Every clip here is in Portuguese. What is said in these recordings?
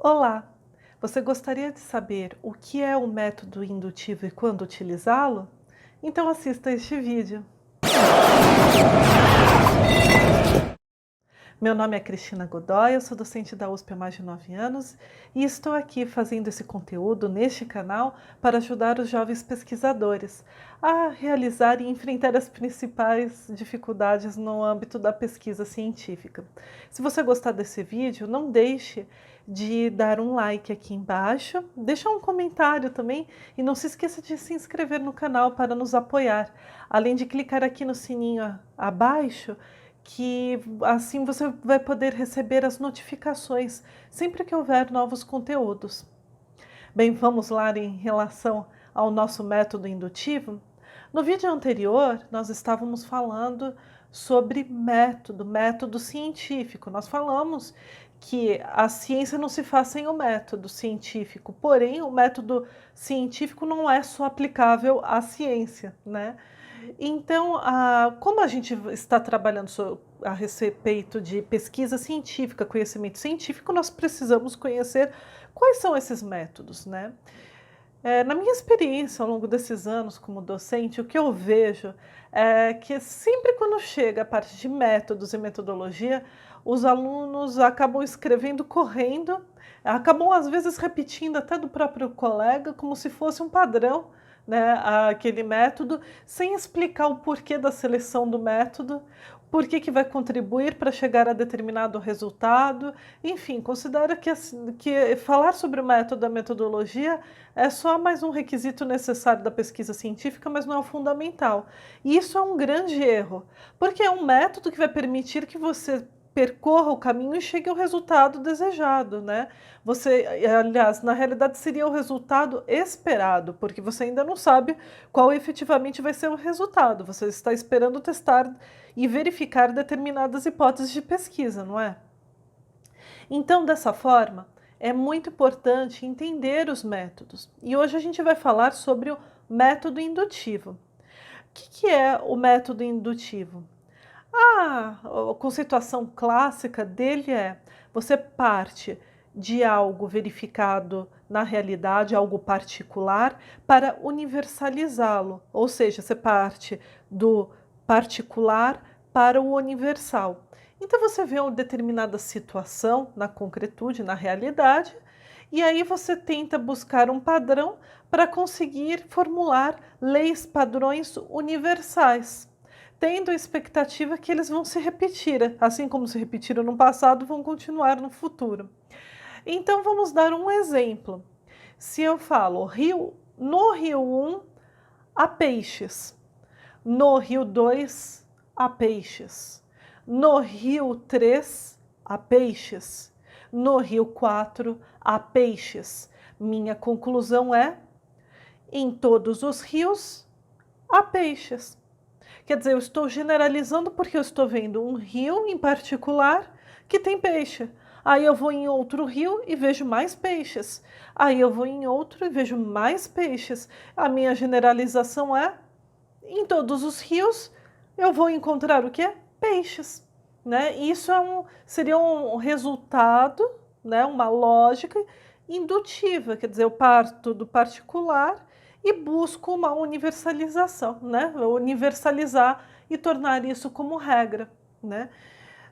Olá! Você gostaria de saber o que é o método indutivo e quando utilizá-lo? Então assista este vídeo. Meu nome é Cristina Godoy, eu sou docente da USP há mais de 9 anos e estou aqui fazendo esse conteúdo neste canal para ajudar os jovens pesquisadores a realizar e enfrentar as principais dificuldades no âmbito da pesquisa científica. Se você gostar desse vídeo, não deixe de dar um like aqui embaixo, deixar um comentário também e não se esqueça de se inscrever no canal para nos apoiar, além de clicar aqui no sininho abaixo, que assim você vai poder receber as notificações sempre que houver novos conteúdos. Bem, vamos lá em relação ao nosso método indutivo. No vídeo anterior, nós estávamos falando sobre método científico. Nós falamos que a ciência não se faz sem o método científico, porém o método científico não é só aplicável à ciência, né? Então, como a gente está trabalhando a respeito de pesquisa científica, conhecimento científico, nós precisamos conhecer quais são esses métodos, né? Na minha experiência, ao longo desses anos como docente, o que eu vejo é que sempre quando chega a parte de métodos e metodologia, os alunos acabam escrevendo correndo, acabam às vezes repetindo até do próprio colega, como se fosse um padrão, né, aquele método, sem explicar o porquê da seleção do método, por que vai contribuir para chegar a determinado resultado, enfim, considera que falar sobre o método, a metodologia, é só mais um requisito necessário da pesquisa científica, mas não é o fundamental. E isso é um grande erro, porque é um método que vai permitir que você percorra o caminho e chegue ao resultado desejado, né? Aliás, na realidade seria o resultado esperado, porque você ainda não sabe qual efetivamente vai ser o resultado. Você está esperando testar e verificar determinadas hipóteses de pesquisa, não é? Então, dessa forma, é muito importante entender os métodos. E hoje a gente vai falar sobre o método indutivo. O que é o método indutivo? A conceituação clássica dele é: você parte de algo verificado na realidade, algo particular, para universalizá-lo. Ou seja, você parte do particular para o universal. Então você vê uma determinada situação na concretude, na realidade, e aí você tenta buscar um padrão para conseguir formular leis padrões universais, tendo a expectativa que eles vão se repetir, assim como se repetiram no passado, vão continuar no futuro. Então vamos dar um exemplo. Se eu falo no Rio 1 há peixes, no Rio 2 há peixes, no Rio 3 há peixes, no Rio 4 há peixes. Minha conclusão é: em todos os rios há peixes. Quer dizer, eu estou generalizando porque eu estou vendo um rio em particular que tem peixe. Aí eu vou em outro rio e vejo mais peixes. Aí eu vou em outro e vejo mais peixes. A minha generalização é: em todos os rios eu vou encontrar o quê? Peixes. Né? Isso seria um resultado, né? Uma lógica indutiva, quer dizer, eu parto do particular e busco uma universalização, né? Universalizar e tornar isso como regra, né?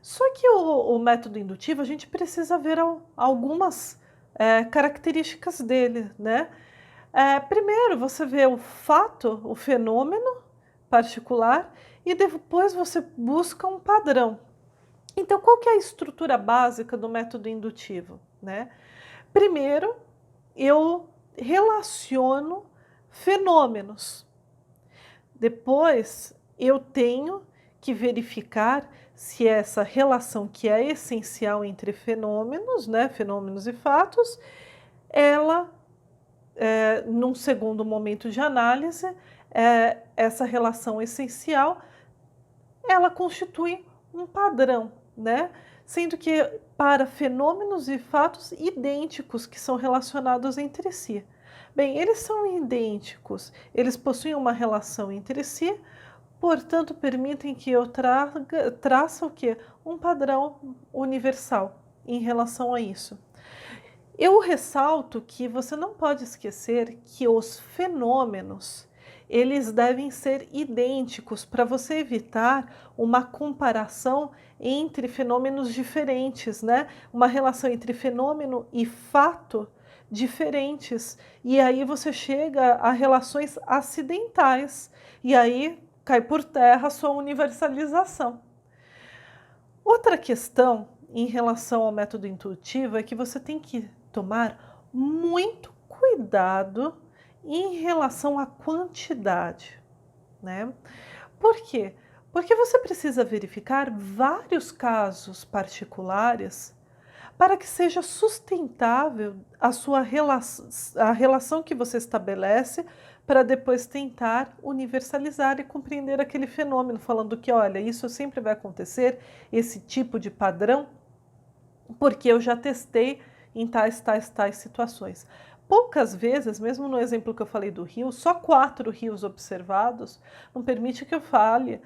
Só que o método indutivo, a gente precisa ver algumas características dele, né? Primeiro, você vê o fato, o fenômeno particular, e depois você busca um padrão. Então, qual que é a estrutura básica do método indutivo, né? Primeiro, eu relaciono fenômenos. Depois, eu tenho que verificar se essa relação que é essencial entre fenômenos, né, fenômenos e fatos, ela, num segundo momento de análise, essa relação essencial, ela constitui um padrão, né? Sendo que para fenômenos e fatos idênticos que são relacionados entre si. Bem, eles são idênticos, eles possuem uma relação entre si, portanto permitem que eu traça o quê? Um padrão universal em relação a isso. Eu ressalto que você não pode esquecer que os fenômenos, eles devem ser idênticos para você evitar uma comparação entre fenômenos diferentes, né? Uma relação entre fenômeno e fato diferentes. E aí você chega a relações acidentais. E aí cai por terra a sua universalização. Outra questão em relação ao método intuitivo é que você tem que tomar muito cuidado em relação à quantidade, né? Por quê? Porque você precisa verificar vários casos particulares para que seja sustentável a sua a relação que você estabelece para depois tentar universalizar e compreender aquele fenômeno, falando que, olha, isso sempre vai acontecer, esse tipo de padrão, porque eu já testei em tais situações. Poucas vezes, mesmo no exemplo que eu falei do rio, só 4 rios observados não permite que eu fale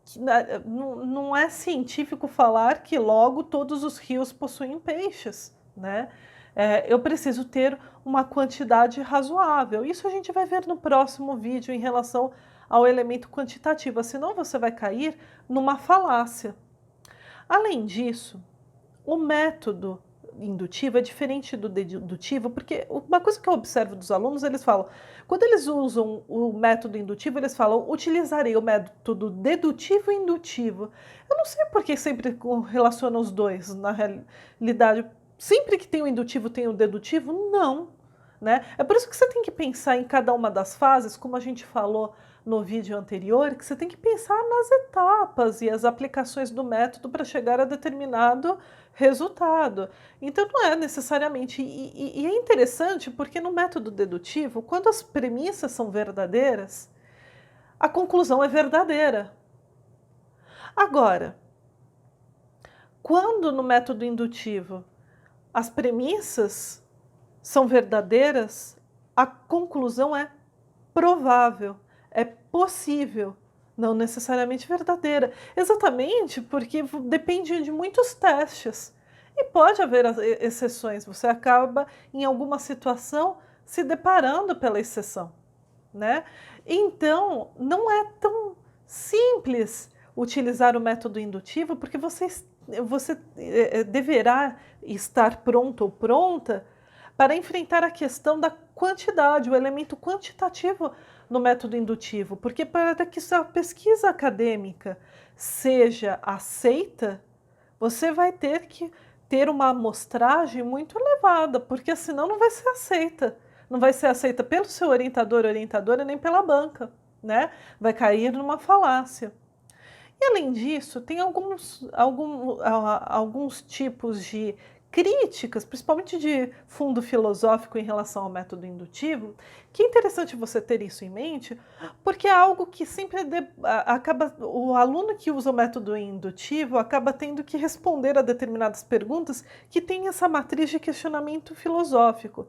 que não é científico falar que logo todos os rios possuem peixes, né? Eu preciso ter uma quantidade razoável. Isso a gente vai ver no próximo vídeo em relação ao elemento quantitativo, senão você vai cair numa falácia. Além disso, o método indutivo é diferente do dedutivo, porque uma coisa que eu observo dos alunos, eles falam, quando eles usam o método indutivo, eles falam, utilizarei o método dedutivo e indutivo. Eu não sei por que sempre relaciona os dois, na realidade. Sempre que tem o indutivo, tem o dedutivo? Não. Né? É por isso que você tem que pensar em cada uma das fases, como a gente falou no vídeo anterior, que você tem que pensar nas etapas e as aplicações do método para chegar a determinado resultado. Então não é necessariamente, e é interessante porque no método dedutivo, quando as premissas são verdadeiras, a conclusão é verdadeira. Agora, quando no método indutivo as premissas são verdadeiras, a conclusão é provável, é possível, não necessariamente verdadeira. Exatamente porque depende de muitos testes. E pode haver exceções, você acaba em alguma situação se deparando pela exceção, né? Então, não é tão simples utilizar o método indutivo, porque você deverá estar pronto ou pronta para enfrentar a questão da quantidade, o elemento quantitativo no método indutivo, porque para que a pesquisa acadêmica seja aceita, você vai ter que ter uma amostragem muito elevada, porque senão não vai ser aceita. Não vai ser aceita pelo seu orientador, orientadora, nem pela banca, né? Vai cair numa falácia. E além disso, tem alguns tipos de críticas, principalmente de fundo filosófico em relação ao método indutivo, que é interessante você ter isso em mente, porque é algo que sempre acaba, o aluno que usa o método indutivo acaba tendo que responder a determinadas perguntas que tem essa matriz de questionamento filosófico,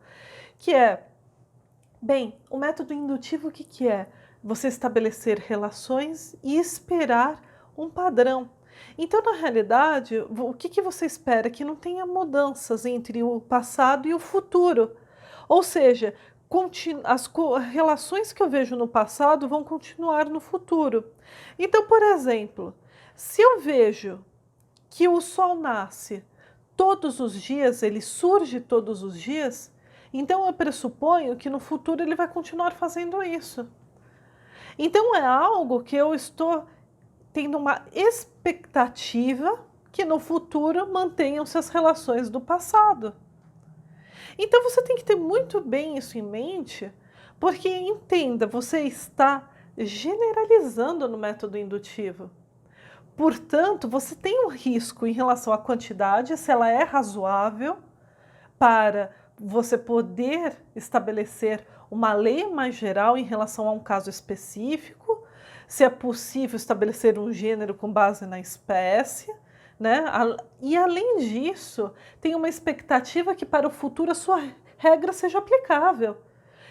que é, bem, o método indutivo o que é? Você estabelecer relações e esperar um padrão. Então, na realidade, o que você espera? Que não tenha mudanças entre o passado e o futuro. Ou seja, as relações que eu vejo no passado vão continuar no futuro. Então, por exemplo, se eu vejo que o sol nasce todos os dias, ele surge todos os dias, então eu pressuponho que no futuro ele vai continuar fazendo isso. Então é algo que eu estou tendo uma expectativa que no futuro mantenham-se as relações do passado. Então você tem que ter muito bem isso em mente, porque entenda, você está generalizando no método indutivo. Portanto, você tem um risco em relação à quantidade, se ela é razoável, para você poder estabelecer uma lei mais geral em relação a um caso específico, se é possível estabelecer um gênero com base na espécie, né? E além disso, tem uma expectativa que para o futuro a sua regra seja aplicável.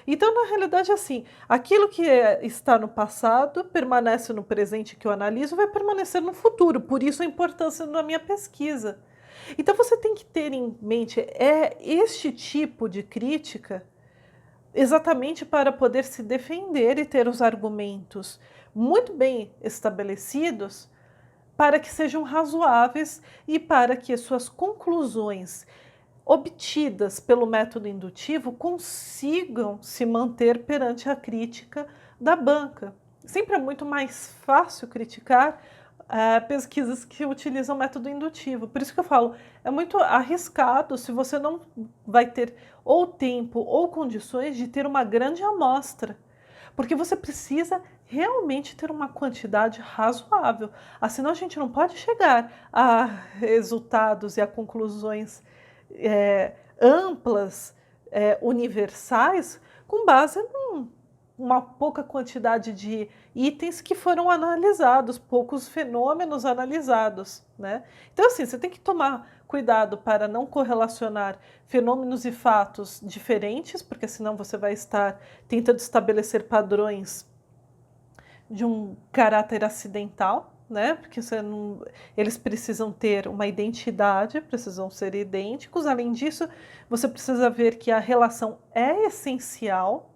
Então, na realidade, assim, aquilo que está no passado permanece no presente que eu analiso, vai permanecer no futuro, por isso a importância da minha pesquisa. Então você tem que ter em mente este tipo de crítica exatamente para poder se defender e ter os argumentos muito bem estabelecidos para que sejam razoáveis e para que as suas conclusões obtidas pelo método indutivo consigam se manter perante a crítica da banca. Sempre é muito mais fácil criticar pesquisas que utilizam método indutivo. Por isso que eu falo, é muito arriscado se você não vai ter ou tempo ou condições de ter uma grande amostra, porque você precisa realmente ter uma quantidade razoável. Senão a gente não pode chegar a resultados e a conclusões amplas, universais, com base uma pouca quantidade de itens que foram analisados, poucos fenômenos analisados, né? Então, assim, você tem que tomar cuidado para não correlacionar fenômenos e fatos diferentes, porque senão você vai estar tentando estabelecer padrões de um caráter acidental, né? Porque eles precisam ter uma identidade, precisam ser idênticos. Além disso, você precisa ver que a relação é essencial,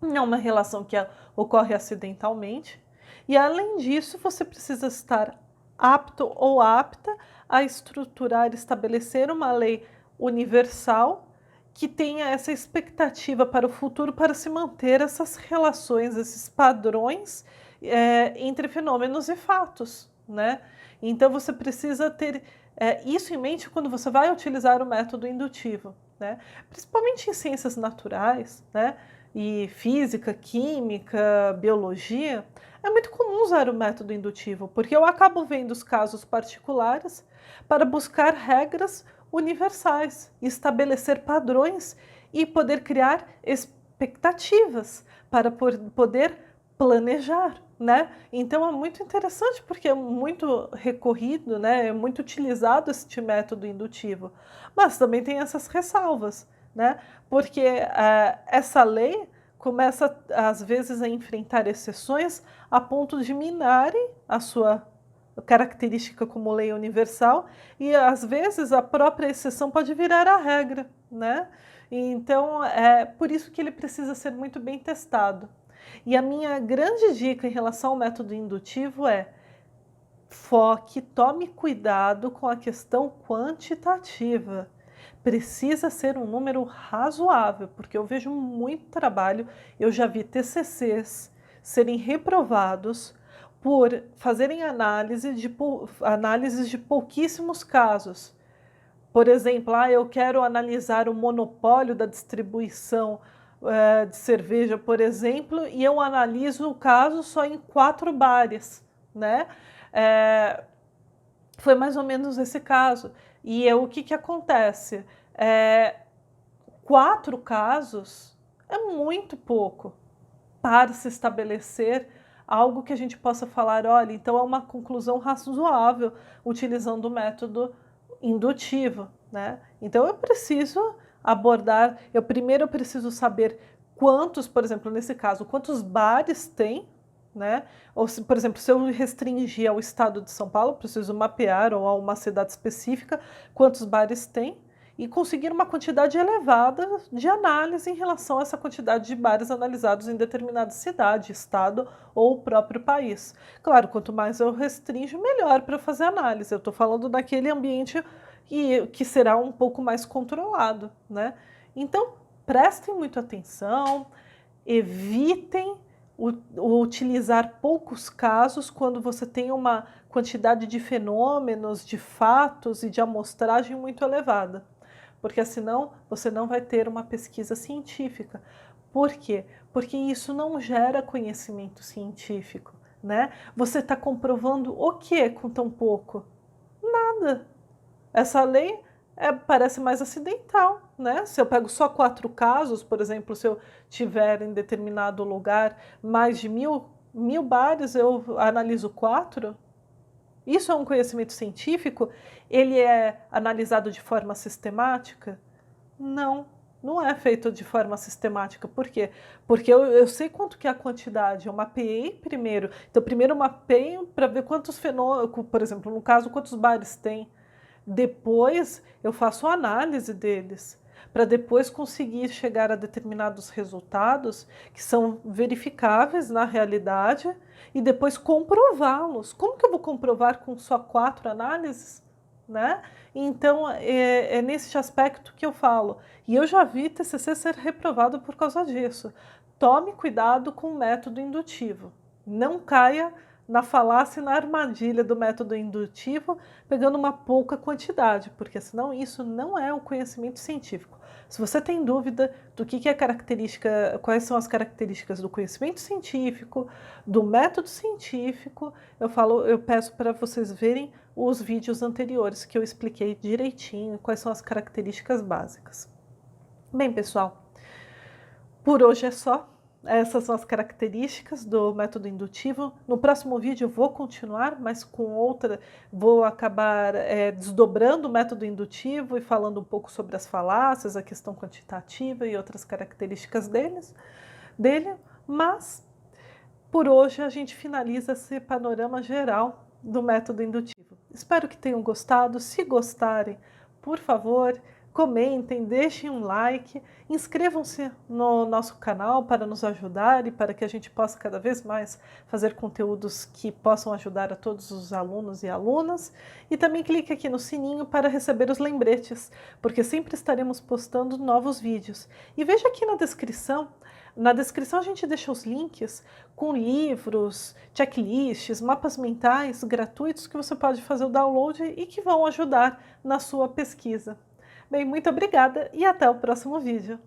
não é uma relação que ocorre acidentalmente. E além disso, você precisa estar apto ou apta a estruturar, estabelecer uma lei universal que tenha essa expectativa para o futuro para se manter essas relações, esses padrões entre fenômenos e fatos, né? Então você precisa ter isso em mente quando você vai utilizar o método indutivo, né? Principalmente em ciências naturais, né? E física, química, biologia, é muito comum usar o método indutivo, porque eu acabo vendo os casos particulares para buscar regras universais, estabelecer padrões e poder criar expectativas para poder planejar, né? Então é muito interessante porque é muito recorrido, né? É muito utilizado este método indutivo, mas também tem essas ressalvas, né? Porque essa lei começa às vezes a enfrentar exceções a ponto de minarem a sua característica como lei universal e às vezes a própria exceção pode virar a regra, né? Então é por isso que ele precisa ser muito bem testado. E a minha grande dica em relação ao método indutivo é: foque, tome cuidado com a questão quantitativa. Precisa ser um número razoável, porque eu vejo muito trabalho, eu já vi TCCs serem reprovados por fazerem análises de pouquíssimos casos. Por exemplo, eu quero analisar o monopólio da distribuição de cerveja, por exemplo, e eu analiso o caso só em 4 bares, né? Foi mais ou menos esse caso. E o que acontece? 4 casos é muito pouco para se estabelecer algo que a gente possa falar, olha, então é uma conclusão razoável utilizando o método indutivo, né? Então eu preciso abordar, primeiro eu preciso saber quantos, por exemplo, nesse caso, quantos bares tem, né? Ou se, por exemplo, se eu restringir ao estado de São Paulo, preciso mapear ou a uma cidade específica quantos bares tem e conseguir uma quantidade elevada de análise em relação a essa quantidade de bares analisados em determinada cidade, estado ou próprio país. Claro, quanto mais eu restringo, melhor para fazer análise. Eu estou falando daquele ambiente que será um pouco mais controlado, né? Então, prestem muita atenção, evitem utilizar poucos casos quando você tem uma quantidade de fenômenos, de fatos e de amostragem muito elevada, porque senão você não vai ter uma pesquisa científica. Por quê? Porque isso não gera conhecimento científico, né? Você está comprovando o que com tão pouco? Nada. Essa lei parece mais acidental, né? Se eu pego só 4 casos, por exemplo, se eu tiver em determinado lugar mais de mil bares, eu analiso 4. Isso é um conhecimento científico? Ele é analisado de forma sistemática? Não, não é feito de forma sistemática. Por quê? Porque eu sei quanto que é a quantidade. Eu mapeei primeiro. Então, primeiro eu mapeio para ver quantos fenômenos, por exemplo, no caso, quantos bares tem. Depois eu faço a análise deles, para depois conseguir chegar a determinados resultados que são verificáveis na realidade e depois comprová-los. Como que eu vou comprovar com só 4 análises? Né? Então, é nesse aspecto que eu falo. E eu já vi TCC ser reprovado por causa disso. Tome cuidado com o método indutivo. Não caia na falácia e na armadilha do método indutivo, pegando uma pouca quantidade, porque senão isso não é o conhecimento científico. Se você tem dúvida do que é característica, quais são as características do conhecimento científico, do método científico, eu peço para vocês verem os vídeos anteriores que eu expliquei direitinho quais são as características básicas. Bem, pessoal, por hoje é só. Essas são as características do método indutivo. No próximo vídeo eu vou continuar, mas com outra, vou acabar desdobrando o método indutivo e falando um pouco sobre as falácias, a questão quantitativa e outras características dele. Mas, por hoje, a gente finaliza esse panorama geral do método indutivo. Espero que tenham gostado. Se gostarem, por favor, comentem, deixem um like, inscrevam-se no nosso canal para nos ajudar e para que a gente possa cada vez mais fazer conteúdos que possam ajudar a todos os alunos e alunas. E também clique aqui no sininho para receber os lembretes, porque sempre estaremos postando novos vídeos. E veja aqui na descrição. Na descrição a gente deixa os links com livros, checklists, mapas mentais gratuitos que você pode fazer o download e que vão ajudar na sua pesquisa. Bem, muito obrigada e até o próximo vídeo.